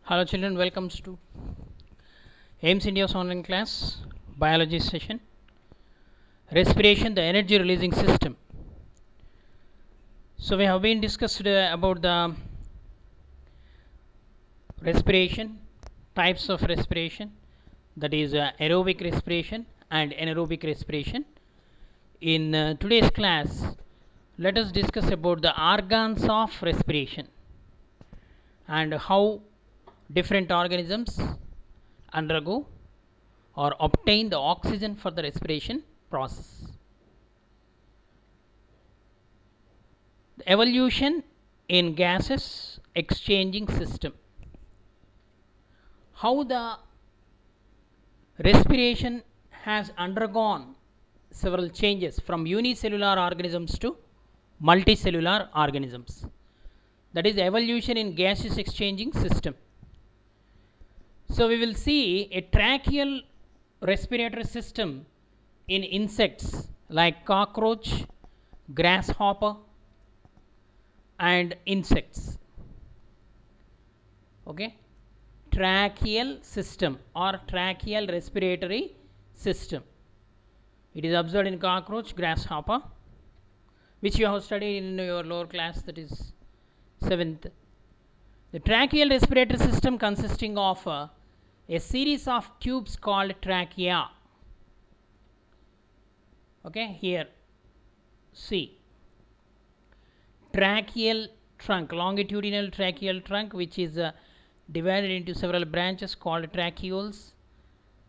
Hello children, welcome to AIMS India's online class, biology session, respiration, the energy releasing system. So we have been discussed about the respiration, types of respiration, that is aerobic respiration and anaerobic respiration. In today's class, let us discuss about the organs of respiration and how different organisms undergo or obtain the oxygen for the respiration process. The evolution in gases exchanging system. How the respiration has undergone several changes from unicellular organisms to multicellular organisms. That is evolution in gaseous exchanging system. So we will see a tracheal respiratory system in insects like cockroach, grasshopper and insects. Okay, tracheal system or tracheal respiratory system. It is observed in cockroach, grasshopper, which you have studied in your lower class, that is 7th. The tracheal respiratory system consisting of a series of tubes called trachea. Okay, here see tracheal trunk, longitudinal tracheal trunk, which is divided into several branches called tracheoles.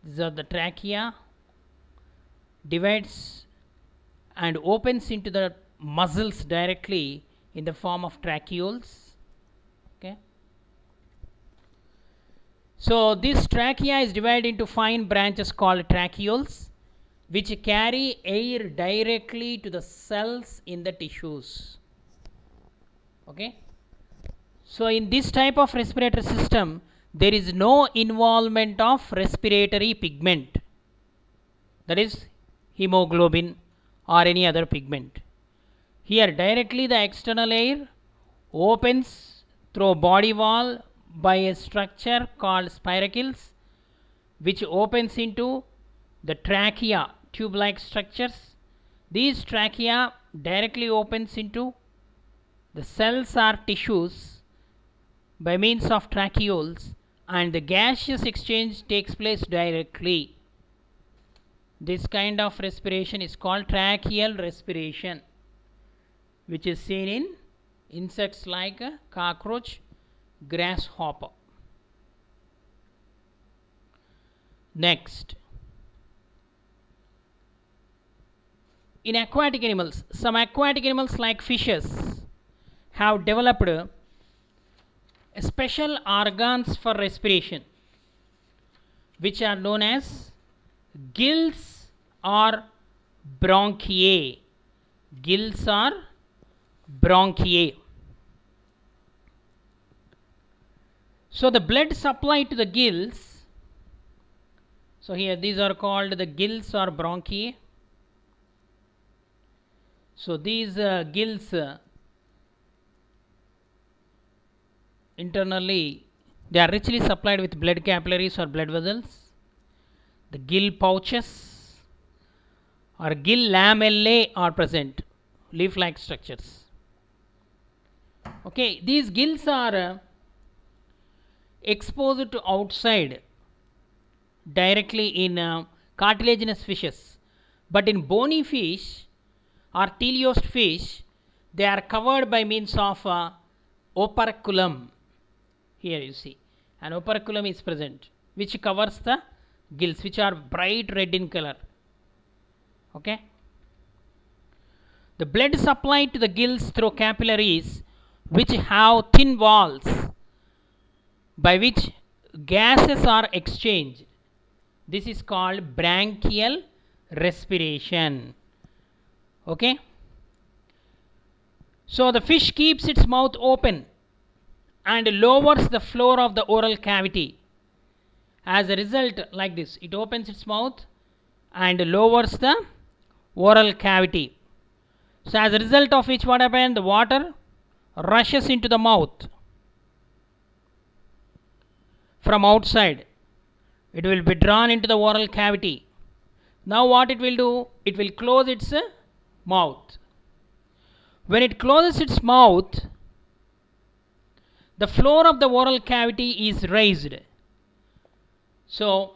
These are the trachea, divides and opens into the muscles directly in the form of tracheoles. Okay, so this trachea is divided into fine branches called tracheoles, which carry air directly to the cells in the tissues. Okay, so in this type of respiratory system, there is no involvement of respiratory pigment, that is hemoglobin or any other pigment. Here directly the external air opens through body wall by a structure called spiracles, which opens into the trachea, tube like structures. These trachea directly opens into the cells or tissues by means of tracheoles, and the gaseous exchange takes place directly. This kind of respiration is called tracheal respiration, which is seen in insects like cockroach, grasshopper. Next, in aquatic animals, some aquatic animals like fishes have developed special organs for respiration, which are known as gills or bronchiae. Gills or bronchiae. So the blood supply to the gills, so here these are called the gills or bronchiae. So these gills internally they are richly supplied with blood capillaries or blood vessels. The gill pouches or gill lamellae are present, leaf like structures. Okay, these gills are exposed to outside directly in cartilaginous fishes, but in bony fish or teleost fish they are covered by means of operculum. Here you see an operculum is present, which covers the gills, which are bright red in color. Okay, the blood supplied to the gills through capillaries which have thin walls by which gases are exchanged. This is called branchial respiration. Okay, so the fish keeps its mouth open and lowers the floor of the oral cavity. As a result, like this, it opens its mouth and lowers the oral cavity. So as a result of which, what happens? The water rushes into the mouth from outside. It will be drawn into the oral cavity. Now what it will do? It will close its mouth. When it closes its mouth, the floor of the oral cavity is raised. So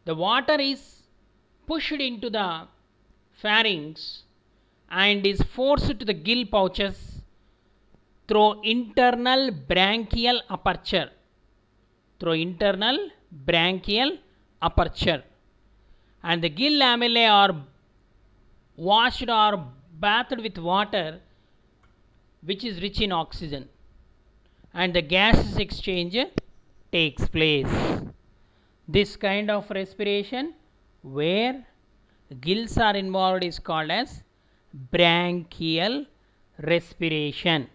the water is pushed into the pharynx and is forced to the gill pouches through internal branchial aperture. Through internal branchial aperture. And the gill lamellae are washed or bathed with water which is rich in oxygen, and the gases exchange takes place. This kind of respiration where gills are involved is called as branchial respiration.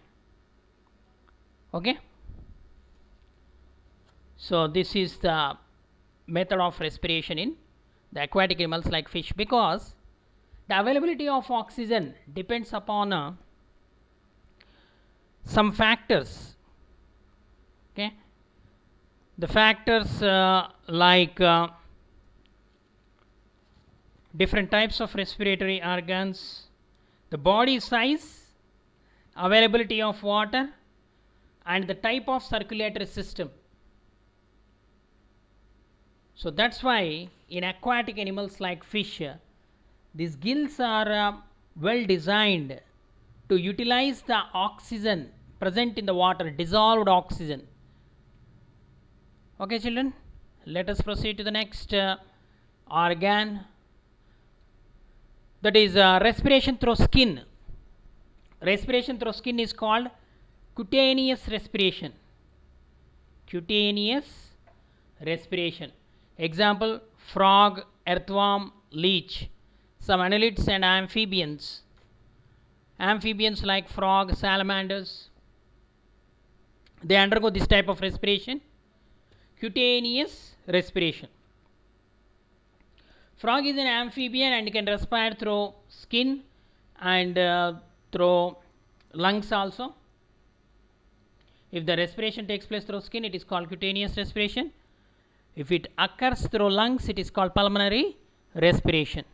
Okay, so this is the method of respiration in the aquatic animals like fish, because the availability of oxygen depends upon some factors. Okay, the factors like different types of respiratory organs, the body size, availability of water, and the type of circulatory system. So that's why in aquatic animals like fish, these gills are well designed to utilize the oxygen present in the water, dissolved oxygen. Okay children, let us proceed to the next organ, that is respiration through skin. Respiration through skin is called cutaneous respiration. Cutaneous respiration. Example: frog, earthworm, leech. Some annelids and amphibians. Amphibians like frog, salamanders, they undergo this type of respiration, cutaneous respiration. Frog is an amphibian and can respire through skin and through lungs also. If the respiration takes place through skin, it is called cutaneous respiration. If it occurs through lungs, it is called pulmonary respiration.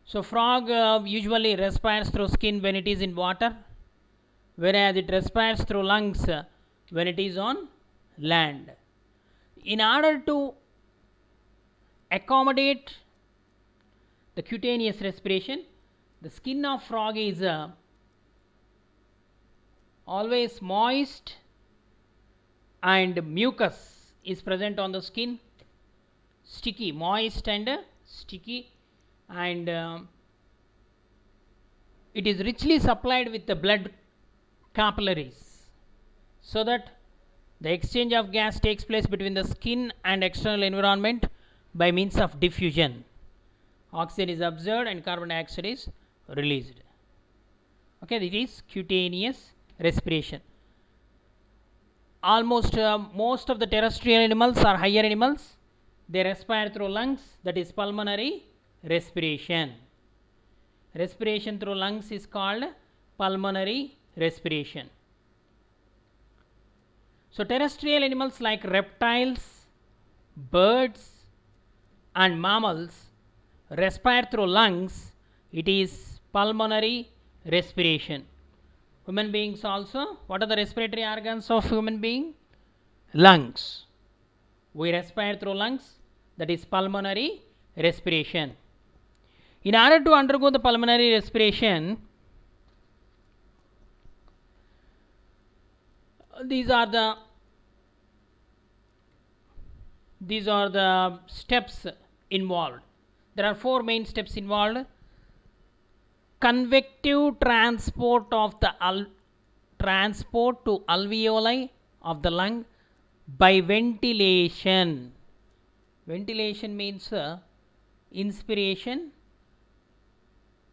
So frog usually respires through skin when it is in water, whereas it respires through lungs when it is on land. In order to accommodate the cutaneous respiration, the skin of frog is always moist and mucus is present on the skin, sticky, moist and sticky, and it is richly supplied with the blood capillaries, so that the exchange of gas takes place between the skin and external environment by means of diffusion. Oxygen is absorbed and carbon dioxide is released. Okay, it is cutaneous respiration. Almost most of the terrestrial animals or higher animals, they respire through lungs, that is pulmonary respiration. Respiration through lungs is called pulmonary respiration. So terrestrial animals like reptiles, birds and mammals respire through lungs, it is pulmonary respiration. Human beings also, what are the respiratory organs of human being? Lungs. We respire through lungs, that is pulmonary respiration. In order to undergo the pulmonary respiration, these are the steps involved. There are 4 main steps involved. Convective transport of the transport to alveoli of the lung by ventilation. Ventilation means inspiration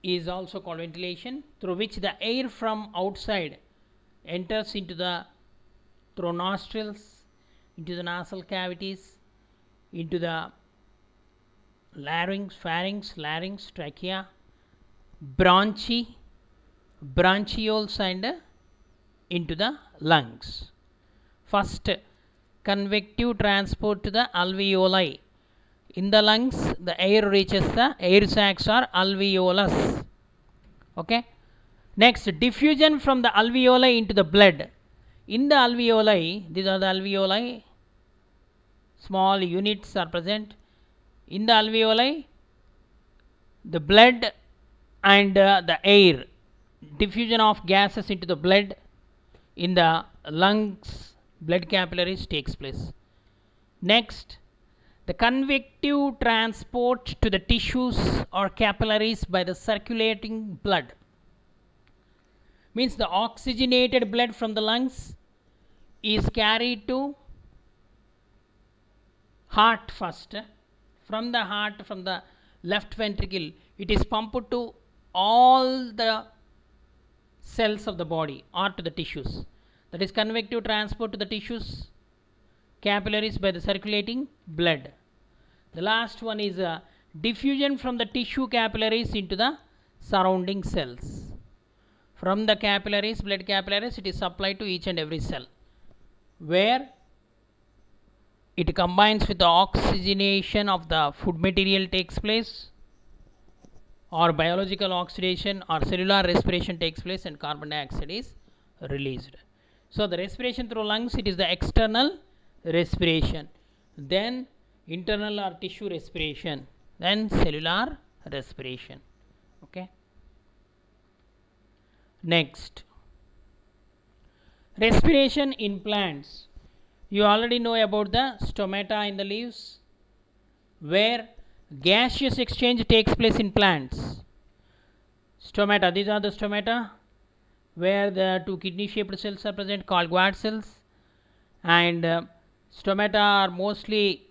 is also called ventilation, through which the air from outside enters into the through nostrils, into the nasal cavities, into the larynx, pharynx, trachea, bronchioles and into the lungs. First, convective transport to the alveoli. In the lungs, the air reaches the air sacs or alveolus. Okay. Next, diffusion from the alveoli into the blood. In the alveoli, these are the alveoli, small units are present. In the alveoli, the blood and the air, diffusion of gases into the blood in the lungs, blood capillaries takes place. Next, the convective transport to the tissues or capillaries by the circulating blood. Means the oxygenated blood from the lungs is carried to heart first. From the heart, from the left ventricle, it is pumped to all the cells of the body or to the tissues. That is convective transport to the tissues, capillaries by the circulating blood. The last one is diffusion from the tissue capillaries into the surrounding cells. From the capillaries, blood capillaries, it is supplied to each and every cell, where it combines with the oxygenation of the food material takes place, or biological oxidation or cellular respiration takes place, and carbon dioxide is released. So the respiration through lungs, it is the external respiration, then internal or tissue respiration, then cellular respiration. Okay. Next, respiration in plants. You already know about the stomata in the leaves, where gaseous exchange takes place in plants. Stomata, these are the stomata where the two kidney shaped cells are present called Guard cells, and stomata are mostly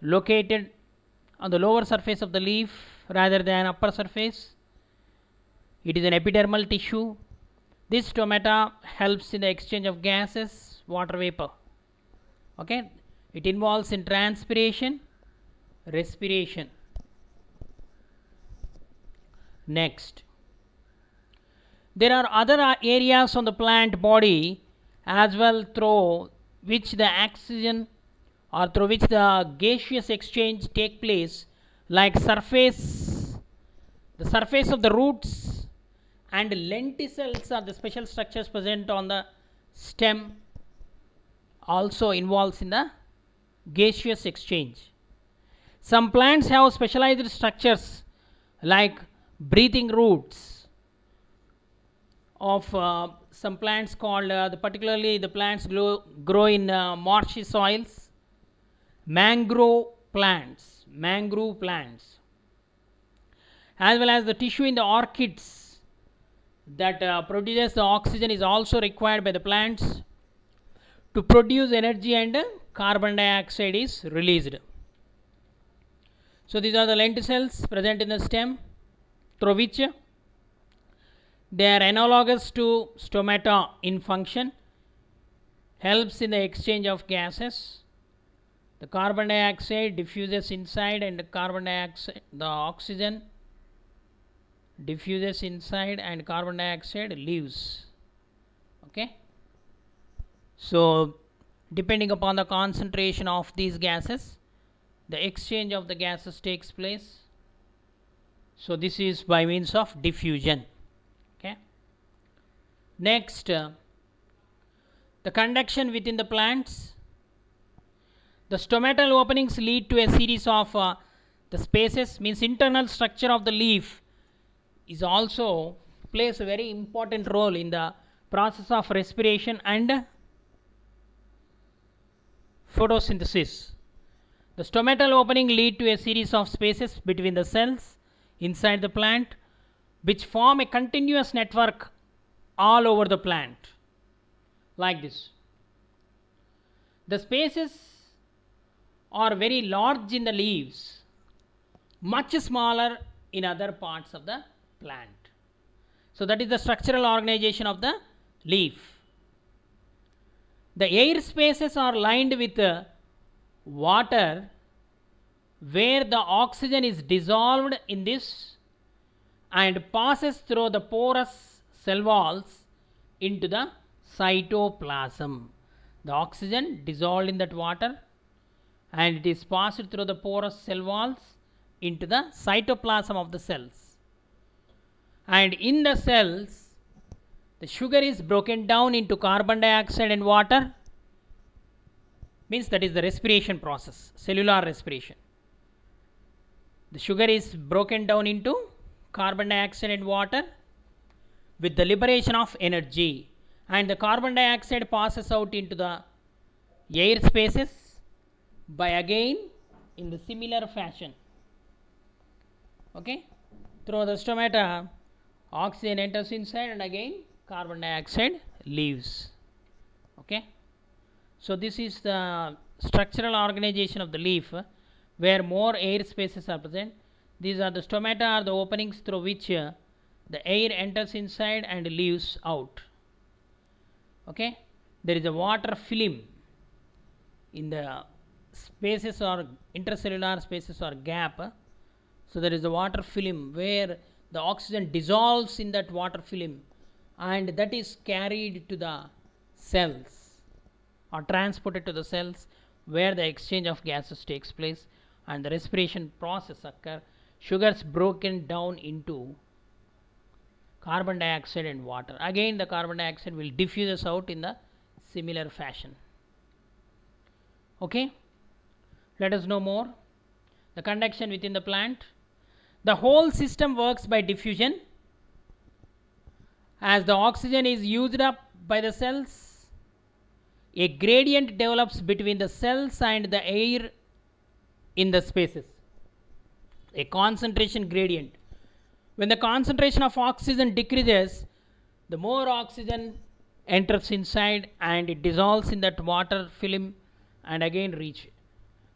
located on the lower surface of the leaf rather than upper surface. It is an epidermal tissue. This stomata helps in the exchange of gases, water vapor. Okay, it involves in transpiration, respiration. Next, there are other areas on the plant body as well through which the oxygen or through which the gaseous exchange take place, like surface, the surface of the roots, and lenticels are the special structures present on the stem, also involves in the gaseous exchange. Some plants have specialized structures like breathing roots of some plants called particularly the plants grow in marshy soils, mangrove plants, as well as the tissue in the orchids that produces the oxygen is also required by the plants to produce energy, and carbon dioxide is released. So these are the lenticels present in the stem, through which they are analogous to stomata in function, helps in the exchange of gases. The carbon dioxide diffuses inside, and the oxygen diffuses inside, and carbon dioxide leaves. Okay. So depending upon the concentration of these gases, the exchange of the gases takes place. So this is by means of diffusion. Okay. Next, the conduction within the plants. The stomatal openings lead to a series of the spaces, means internal structure of the leaf is also plays a very important role in the process of respiration and photosynthesis. The stomatal opening lead to a series of spaces between the cells inside the plant, which form a continuous network all over the plant, like this. The spaces are very large in the leaves, much smaller in other parts of the plant. So that is the structural organization of the leaf. The air spaces are lined with water, where the oxygen is dissolved in this and passes through the porous cell walls into the cytoplasm. The oxygen dissolved in that water and it is passed through the porous cell walls into the cytoplasm of the cells. And in the cells, the sugar is broken down into carbon dioxide and water, means that is the respiration process, cellular respiration. The sugar is broken down into carbon dioxide and water with the liberation of energy, and the carbon dioxide passes out into the air spaces by again in the similar fashion. Okay, through the stomata, oxygen enters inside and again carbon dioxide leaves. Okay, so this is the structural organization of the leaf, where more air spaces are present. These are the stomata, are the openings through which the air enters inside and leaves out. Okay, there is a water film in the spaces or intercellular spaces or gap. So there is a water film where the oxygen dissolves in that water film and that is carried to the cells or transported to the cells where the exchange of gases takes place and the respiration process occur. Sugars broken down into carbon dioxide and water. Again the carbon dioxide will diffuse out in the similar fashion. Okay, let us know more. The conduction within the plant. The whole system works by diffusion. As the oxygen is used up by the cells, a gradient develops between the cells and the air in the spaces, a concentration gradient. When the concentration of oxygen decreases, the more oxygen enters inside and it dissolves in that water film and again reach.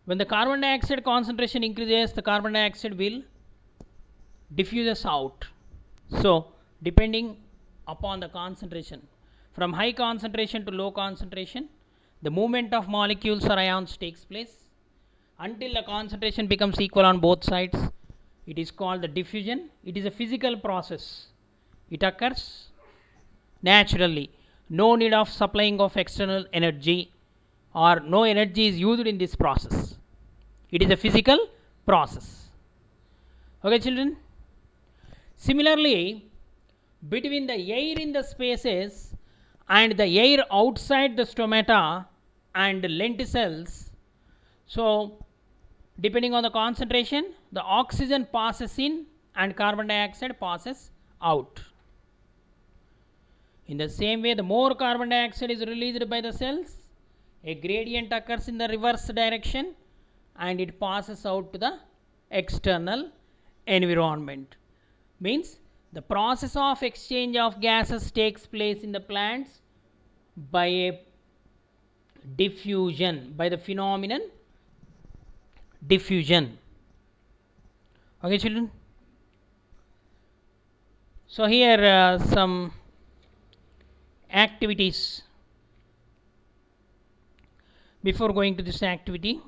When the carbon dioxide concentration increases, the carbon dioxide will diffuses out. So depending upon the concentration, from high concentration to low concentration, the movement of molecules or ions takes place until the concentration becomes equal on both sides. It is called the diffusion. It is a physical process. It occurs naturally. No need of supplying of external energy or no energy is used in this process. It is a physical process. Okay, children. Similarly, between the air in the spaces and the air outside the stomata and lenticels, so depending on the concentration, the oxygen passes in and carbon dioxide passes out. In the same way, the more carbon dioxide is released by the cells, a gradient occurs in the reverse direction and it passes out to the external environment. Means the process of exchange of gases takes place in the plants by a diffusion, by the phenomenon diffusion. Okay, children. So here some activities. Before going to this activity,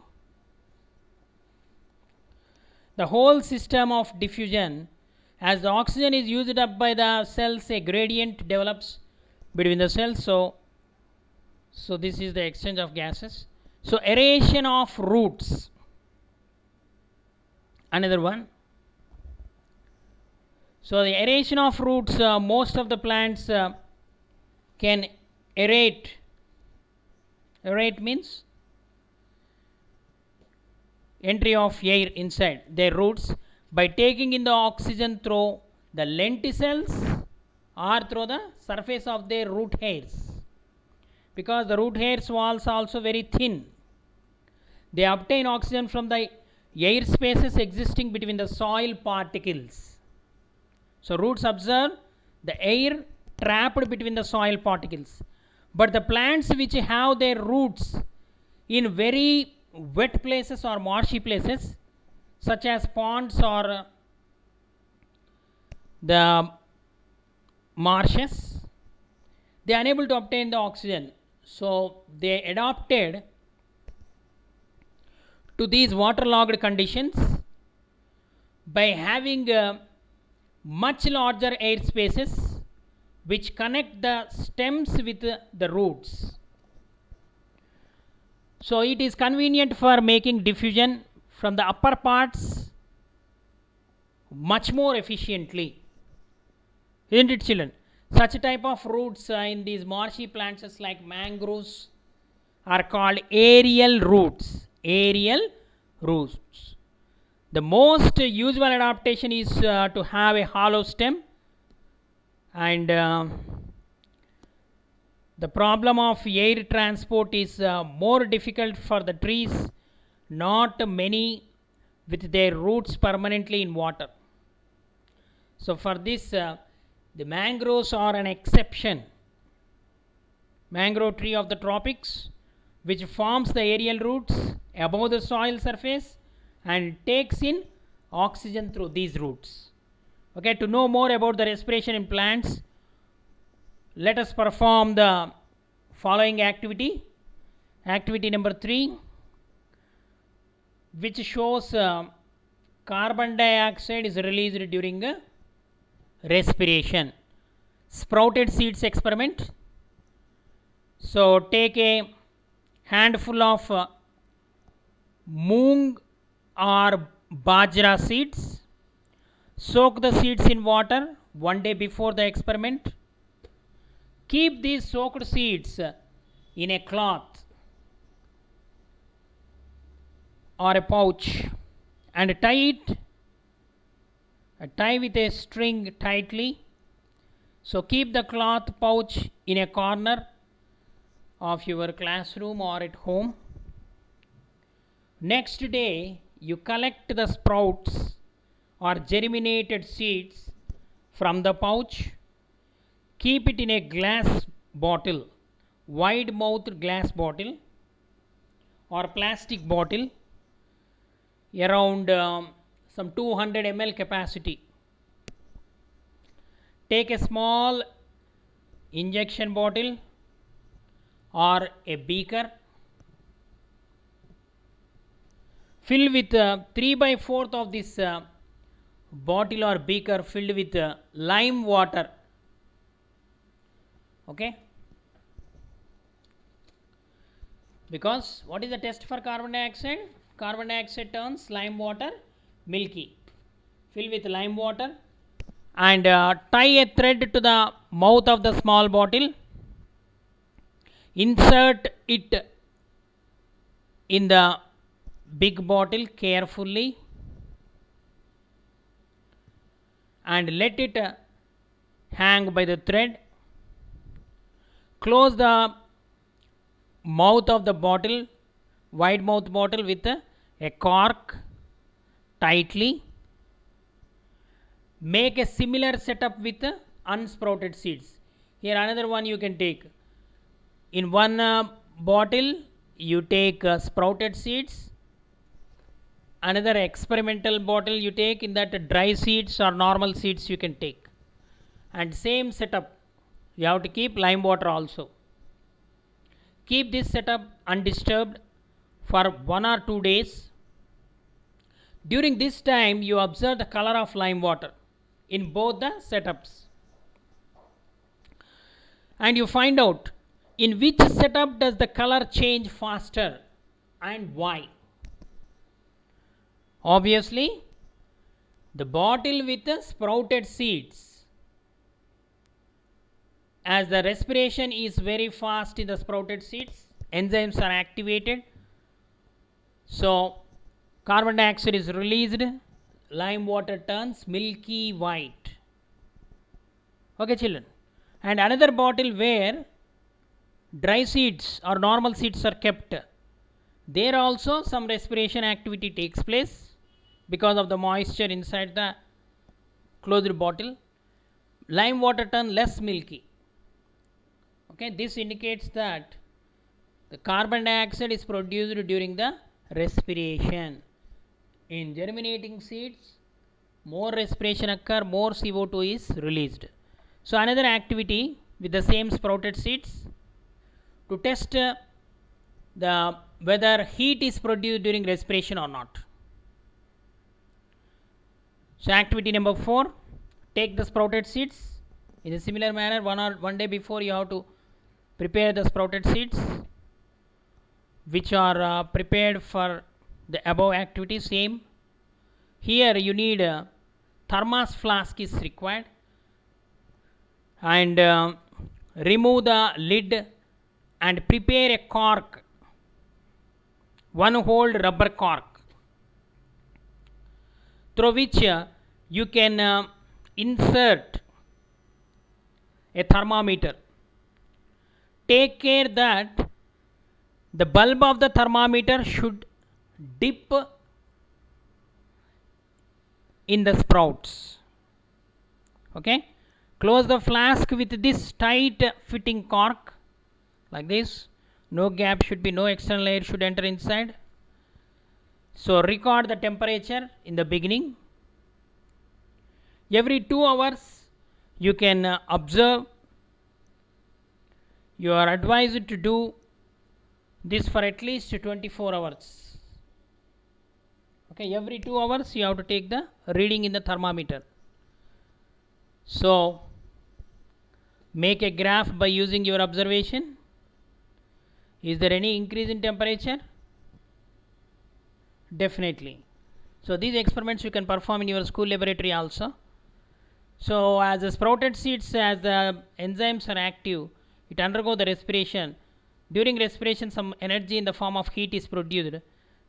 the whole system of diffusion, as the oxygen is used up by the cells, a gradient develops between the cells. So this is the exchange of gases. So aeration of roots, another one. So the aeration of roots, most of the plants can aerate. Aerate means entry of air inside their roots by taking in the oxygen through the lenticels or through the surface of their root hairs. Because the root hairs walls are also very thin, they obtain oxygen from the air spaces existing between the soil particles. So roots absorb the air trapped between the soil particles. But the plants which have their roots in very wet places or marshy places, such as ponds or the marshes, they are unable to obtain the oxygen. So they adapted to these waterlogged conditions by having much larger air spaces which connect the stems with the roots. So it is convenient for making diffusion from the upper parts much more efficiently, isn't it, children? Such type of roots in these marshy plants like mangroves are called aerial roots. Aerial roots. The most usual adaptation is to have a hollow stem, and the problem of air transport is more difficult for the trees, not many with their roots permanently in water. So for this, the mangroves are an exception. Mangrove tree of the tropics, which forms the aerial roots above the soil surface and takes in oxygen through these roots. Okay, to know more about the respiration in plants, let us perform the following activity. Activity number 3, which shows carbon dioxide is released during respiration. Sprouted seeds experiment. So take a handful of moong or bajra seeds. Soak the seeds in water one day before the experiment. Keep these soaked seeds in a cloth or a pouch and tie with a string tightly. So keep the cloth pouch in a corner of your classroom or at home. Next day, you collect the sprouts or germinated seeds from the pouch. Keep it in a glass bottle, wide mouthed glass bottle or plastic bottle around some 200 ml capacity. Take a small injection bottle or a beaker. Fill with 3/4 of this bottle or beaker filled with lime water. Okay, because what is the test for carbon dioxide? Carbon dioxide turns lime water milky. Fill with lime water and tie a thread to the mouth of the small bottle. Insert it in the big bottle carefully and let it hang by the thread. Close the mouth of the bottle, wide mouth bottle, with a cork tightly. Make a similar setup with unsprouted seeds. Here another one you can take. In one bottle you take sprouted seeds. Another experimental bottle you take, in that dry seeds or normal seeds you can take. And same setup, you have to keep lime water also. Keep this setup undisturbed for 1 or 2 days. During this time, you observe the color of lime water in both the setups. And you find out in which setup does the color change faster and why. Obviously, the bottle with the sprouted seeds, as the respiration is very fast in the sprouted seeds, enzymes are activated, so carbon dioxide is released, lime water turns milky white. Okay, children. And another bottle where dry seeds or normal seeds are kept, there also some respiration activity takes place because of the moisture inside the closed bottle. Lime water turn less milky. Okay, this indicates that the carbon dioxide is produced during the respiration. In germinating seeds, more respiration occur, more CO2 is released. So another activity with the same sprouted seeds to test the whether heat is produced during respiration or not. So activity number 4, take the sprouted seeds. In a similar manner, one day before you have to prepare the sprouted seeds. which are prepared for the above activity. Same here, you need a thermos flask is required, and remove the lid and prepare a cork, one hole rubber cork, through which you can insert a thermometer. Take care that the bulb of the thermometer should dip in the sprouts. Okay, close the flask with this tight fitting cork like this. No gap should be, no external air should enter inside. So record the temperature in the beginning. Every 2 hours you can observe. You are advised to do this for at least 24 hours. Okay, every 2 hours you have to take the reading in the thermometer. So make a graph by using your observation. Is there any increase in temperature? Definitely. So these experiments you can perform in your school laboratory also. So as the sprouted seeds, as the enzymes are active, it undergo the respiration. During respiration, some energy in the form of heat is produced.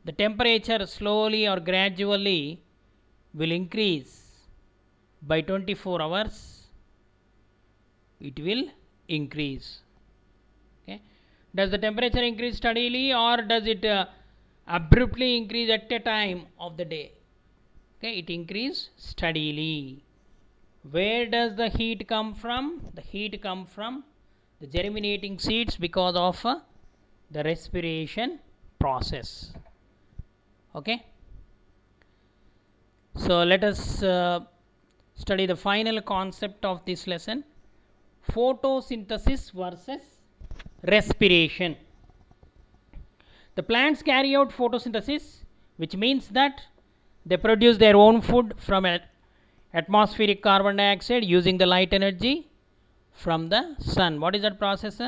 The temperature slowly or gradually will increase. By 24 hours it will increase. Okay. Does the temperature increase steadily, or does it abruptly increase at a time of the day? Okay, it increases steadily. Where does the heat come from? The heat comes from the germinating seeds because of the respiration process. Okay. So let us study the final concept of this lesson: photosynthesis versus respiration. The plants carry out photosynthesis, which means that they produce their own food from atmospheric carbon dioxide using the light energy from the sun. What is that process?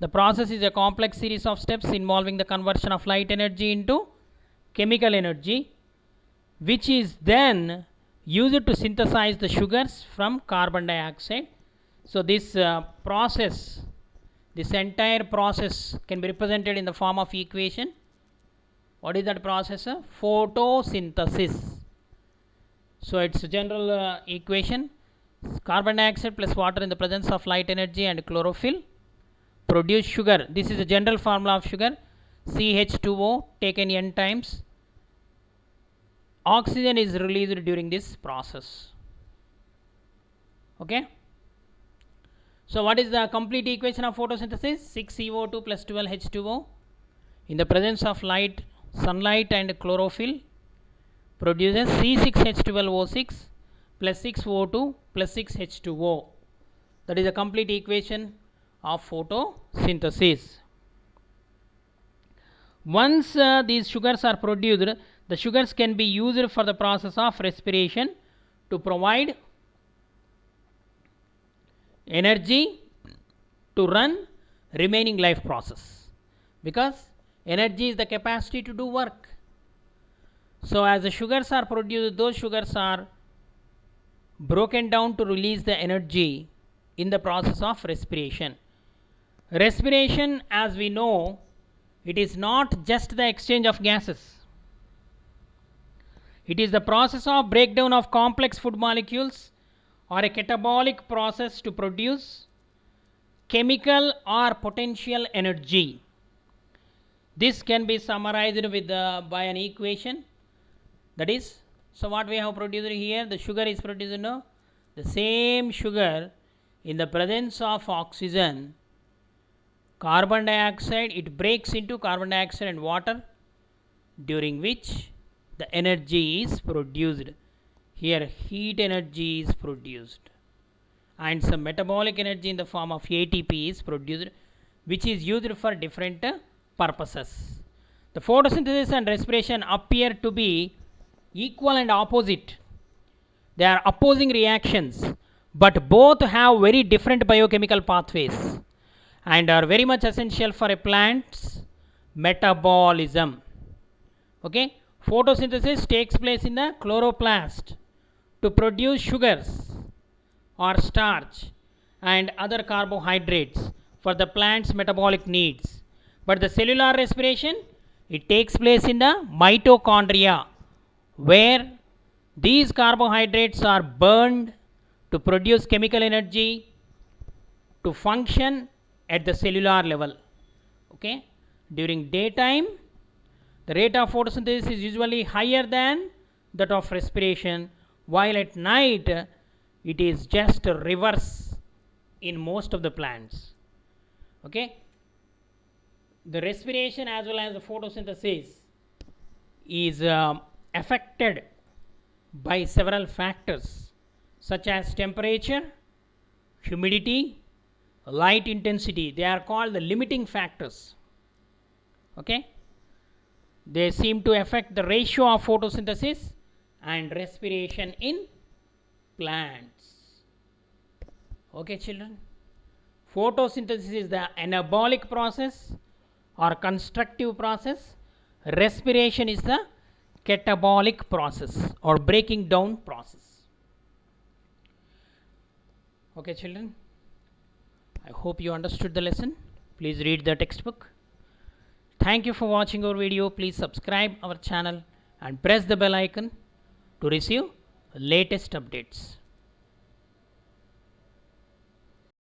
The process is a complex series of steps involving the conversion of light energy into chemical energy, which is then used to synthesize the sugars from carbon dioxide. So this process, this entire process can be represented in the form of equation. What is that process? Photosynthesis. So it's a general equation: carbon dioxide plus water in the presence of light energy and chlorophyll produce sugar. This is a general formula of sugar: CH2O taken n times. Oxygen is released during this process. Okay. So what is the complete equation of photosynthesis? 6CO2 plus 12H2O in the presence of light, sunlight and chlorophyll produces C6H12O6 plus 6O2 plus 6H2O. That is a complete equation of photosynthesis. Once these sugars are produced, the sugars can be used for the process of respiration to provide energy to run remaining life process, because energy is the capacity to do work. So as the sugars are produced, those sugars are broken down to release the energy in the process of respiration. Respiration, as we know, it is not just the exchange of gases. It is the process of breakdown of complex food molecules or a catabolic process to produce chemical or potential energy. This can be summarized with by an equation. That is, so what we have produced here, the sugar is produced, no? The same sugar in the presence of oxygen, carbon dioxide, it breaks into carbon dioxide and water, during which the energy is produced. Here heat energy is produced and some metabolic energy in the form of ATP is produced, which is used for different purposes. The photosynthesis and respiration appear to be equal and opposite. They are opposing reactions, but both have very different biochemical pathways and are very much essential for a plant's metabolism. Okay, photosynthesis takes place in the chloroplast to produce sugars or starch and other carbohydrates for the plant's metabolic needs. But the cellular respiration, it takes place in the mitochondria, where these carbohydrates are burned to produce chemical energy to function at the cellular level. Okay, during daytime the rate of photosynthesis is usually higher than that of respiration, while at night it is just reverse in most of the plants. Okay, the respiration as well as the photosynthesis is affected by several factors such as temperature, humidity, light intensity. They are called the limiting factors. Okay, they seem to affect the ratio of photosynthesis and respiration in plants. Okay, children, photosynthesis is the anabolic process or constructive process. Respiration is the catabolic process or breaking down process. Okay, children, I hope you understood the lesson. Please read the textbook. Thank you for watching our video. Please subscribe our channel and press the bell icon to receive latest updates.